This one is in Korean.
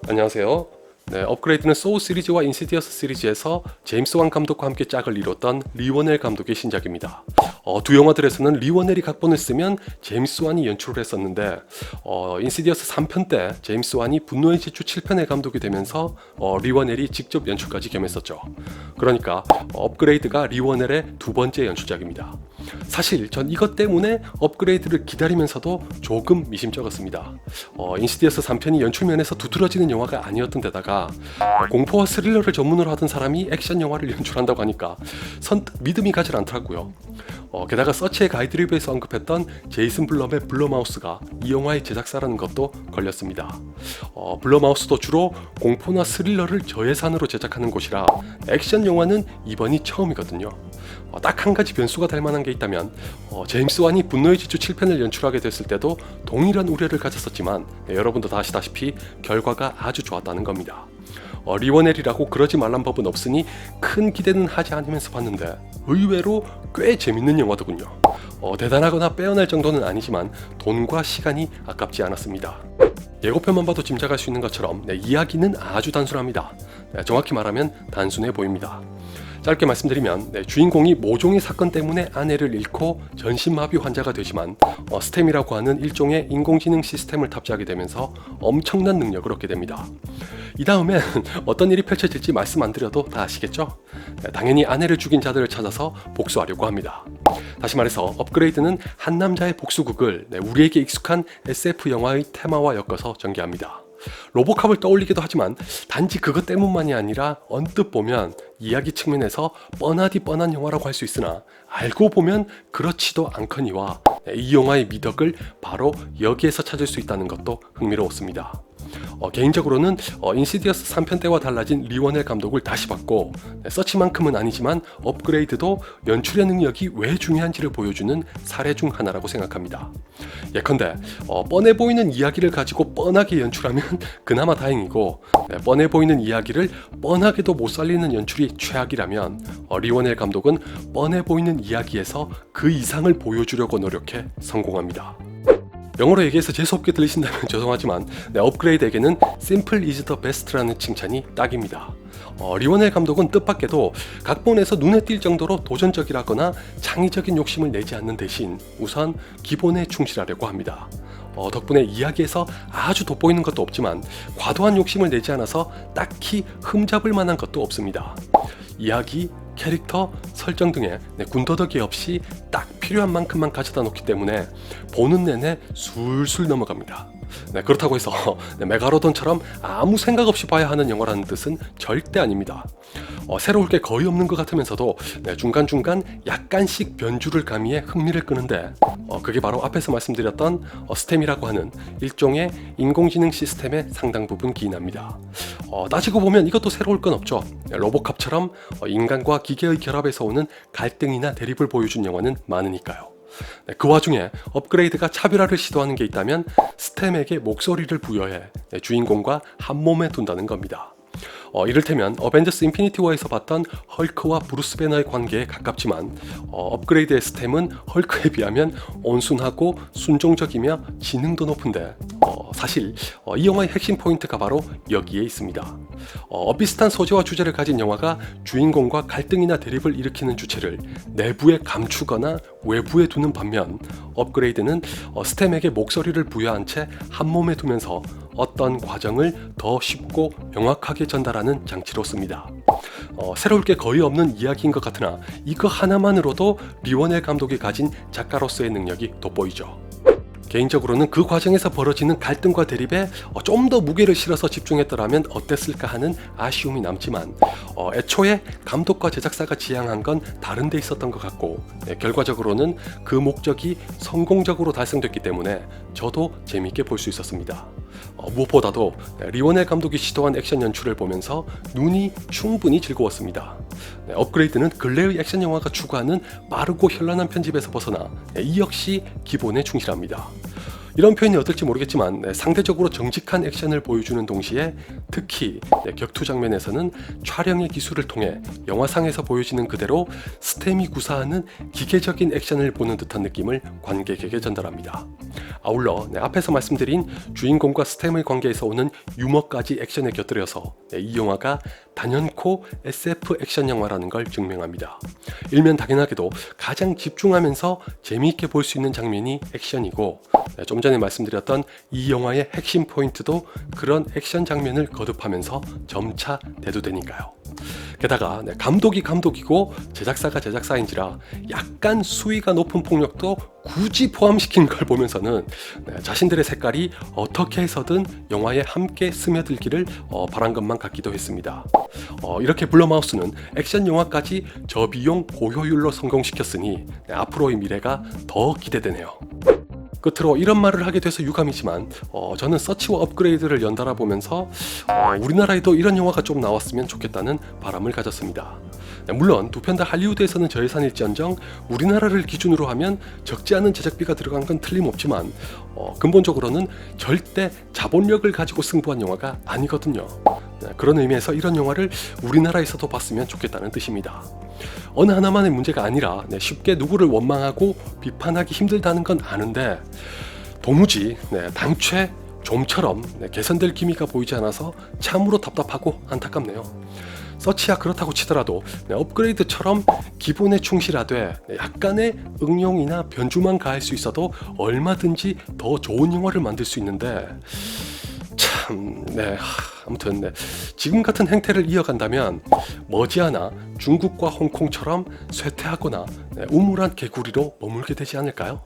안녕하세요. 업그레이드는 소울 시리즈와 인시디어스 시리즈에서 제임스 완 감독과 함께 짝을 이뤘던 리 워넬 감독의 신작입니다. 두 영화들에서는 리 워넬이 각본을 쓰면 제임스 완이 연출을 했었는데 인시디어스 3편 때 제임스 완이 분노의 질주 7편의 감독이 되면서 리 워넬이 직접 연출까지 겸했었죠. 그러니까 업그레이드가 리 워넬의 두 번째 연출작입니다. 사실 전 이것 때문에 업그레이드를 기다리면서도 조금 미심쩍었습니다. 인시디어스 3편이 연출면에서 두드러지는 영화가 아니었던 데다가 공포와 스릴러를 전문으로 하던 사람이 액션 영화를 연출한다고 하니까 선뜻 믿음이 가질 않더라고요. 게다가 서치의 가이드 리뷰에서 언급했던 제이슨 블럼의 블럼하우스가 이 영화의 제작사라는 것도 걸렸습니다. 블럼하우스도 주로 공포나 스릴러를 저예산으로 제작하는 곳이라 액션 영화는 이번이 처음이거든요. 딱 한 가지 변수가 될 만한 게 있다면 제임스 완이 분노의 질주 7편을 연출하게 됐을 때도 동일한 우려를 가졌었지만 여러분도 다 아시다시피 결과가 아주 좋았다는 겁니다. 리 워넬이라고 그러지 말란 법은 없으니 큰 기대는 하지 않으면서 봤는데 의외로 꽤 재밌는 영화더군요. 대단하거나 빼어날 정도는 아니지만 돈과 시간이 아깝지 않았습니다. 예고편만 봐도 짐작할 수 있는 것처럼 이야기는 아주 단순합니다. 정확히 말하면 단순해 보입니다. 짧게 말씀드리면 주인공이 모종의 사건 때문에 아내를 잃고 전신마비 환자가 되지만 스템이라고 하는 일종의 인공지능 시스템을 탑재하게 되면서 엄청난 능력을 얻게 됩니다. 이 다음엔 어떤 일이 펼쳐질지 말씀 안 드려도 다 아시겠죠? 당연히 아내를 죽인 자들을 찾아서 복수하려고 합니다. 다시 말해서 업그레이드는 한 남자의 복수극을 우리에게 익숙한 SF 영화의 테마와 엮어서 전개합니다. 로보캅을 떠올리기도 하지만 단지 그것 때문만이 아니라 언뜻 보면 이야기 측면에서 뻔하디 뻔한 영화라고 할 수 있으나 알고 보면 그렇지도 않거니와 이 영화의 미덕을 바로 여기에서 찾을 수 있다는 것도 흥미로웠습니다. 개인적으로는 인시디어스 3편 때와 달라진 리 워넬 감독을 다시 봤고 서치만큼은 아니지만 업그레이드도 연출의 능력이 왜 중요한지를 보여주는 사례 중 하나라고 생각합니다. 예컨대 뻔해 보이는 이야기를 가지고 뻔하게 연출하면 그나마 다행이고 뻔해 보이는 이야기를 뻔하게도 못 살리는 연출이 최악이라면 리 워넬 감독은 뻔해 보이는 이야기에서 그 이상을 보여주려고 노력해 성공합니다. 영어로 얘기해서 재수없게 들리신다면 죄송하지만 업그레이드에게는 Simple is the best라는 칭찬이 딱입니다. 리 워넬 감독은 뜻밖에도 각본에서 눈에 띌 정도로 도전적이라거나 창의적인 욕심을 내지 않는 대신 우선 기본에 충실하려고 합니다. 덕분에 이야기에서 아주 돋보이는 것도 없지만 과도한 욕심을 내지 않아서 딱히 흠잡을 만한 것도 없습니다. 이야기, 캐릭터, 설정 등의 군더더기 없이 딱 필요한 만큼만 가져다 놓기 때문에 보는 내내 술술 넘어갑니다. 그렇다고 해서 메가로돈처럼 아무 생각 없이 봐야 하는 영화라는 뜻은 절대 아닙니다. 새로울 게 거의 없는 것 같으면서도 중간중간 약간씩 변주를 가미해 흥미를 끄는데 그게 바로 앞에서 말씀드렸던 스템이라고 하는 일종의 인공지능 시스템의 상당 부분 기인합니다. 따지고 보면 이것도 새로울 건 없죠. 로보캅처럼 인간과 기계의 결합에서 오는 갈등이나 대립을 보여준 영화는 많으니까요. 그 와중에 업그레이드가 차별화를 시도하는 게 있다면 스템에게 목소리를 부여해 주인공과 한 몸에 둔다는 겁니다. 이를테면 어벤져스 인피니티 워에서 봤던 헐크와 브루스 배너의 관계에 가깝지만 업그레이드의 스템은 헐크에 비하면 온순하고 순종적이며 지능도 높은데 사실 이 영화의 핵심 포인트가 바로 여기에 있습니다. 비슷한 소재와 주제를 가진 영화가 주인공과 갈등이나 대립을 일으키는 주체를 내부에 감추거나 외부에 두는 반면 업그레이드는 스템에게 목소리를 부여한 채 한 몸에 두면서 어떤 과정을 더 쉽고 명확하게 전달하는 장치로 씁니다. 새로울 게 거의 없는 이야기인 것 같으나 이거 하나만으로도 리 워넬 감독이 가진 작가로서의 능력이 돋보이죠. 개인적으로는 그 과정에서 벌어지는 갈등과 대립에 좀 더 무게를 실어서 집중했더라면 어땠을까 하는 아쉬움이 남지만 애초에 감독과 제작사가 지향한 건 다른 데 있었던 것 같고 결과적으로는 그 목적이 성공적으로 달성됐기 때문에 저도 재미있게 볼 수 있었습니다. 무엇보다도 리 워넬 감독이 시도한 액션 연출을 보면서 눈이 충분히 즐거웠습니다. 업그레이드는 근래의 액션 영화가 추구하는 빠르고 현란한 편집에서 벗어나 이 역시 기본에 충실합니다. 이런 표현이 어떨지 모르겠지만 상대적으로 정직한 액션을 보여주는 동시에 특히 격투 장면에서는 촬영의 기술을 통해 영화상에서 보여지는 그대로 스템이 구사하는 기계적인 액션을 보는 듯한 느낌을 관객에게 전달합니다. 아울러 앞에서 말씀드린 주인공과 스템의 관계에서 오는 유머까지 액션에 곁들여서 이 영화가 단연코 SF 액션 영화라는 걸 증명합니다. 일면 당연하게도 가장 집중하면서 재미있게 볼 수 있는 장면이 액션이고, 좀 전에 말씀드렸던 이 영화의 핵심 포인트도 그런 액션 장면을 거듭하면서 점차 대두되니까요. 게다가 감독이 감독이고 제작사가 제작사인지라 약간 수위가 높은 폭력도 굳이 포함시킨 걸 보면서는 자신들의 색깔이 어떻게 해서든 영화에 함께 스며들기를 바란 것만 같기도 했습니다. 이렇게 블럼하우스는 액션 영화까지 저비용 고효율로 성공시켰으니 앞으로의 미래가 더 기대되네요. 끝으로 이런 말을 하게 돼서 유감이지만 저는 서치와 업그레이드를 연달아 보면서 우리나라에도 이런 영화가 좀 나왔으면 좋겠다는 바람을 가졌습니다. 물론 두 편 다 할리우드에서는 저예산일지언정 우리나라를 기준으로 하면 적지 않은 제작비가 들어간 건 틀림없지만 근본적으로는 절대 자본력을 가지고 승부한 영화가 아니거든요. 그런 의미에서 이런 영화를 우리나라에서도 봤으면 좋겠다는 뜻입니다. 어느 하나만의 문제가 아니라 쉽게 누구를 원망하고 비판하기 힘들다는 건 아는데 도무지 당최 좀처럼 개선될 기미가 보이지 않아서 참으로 답답하고 안타깝네요. 서치야 그렇다고 치더라도 업그레이드처럼 기본에 충실하되 약간의 응용이나 변주만 가할 수 있어도 얼마든지 더 좋은 영화를 만들 수 있는데 아무튼 지금 같은 행태를 이어간다면 머지않아 중국과 홍콩처럼 쇠퇴하거나 우물한 개구리로 머물게 되지 않을까요?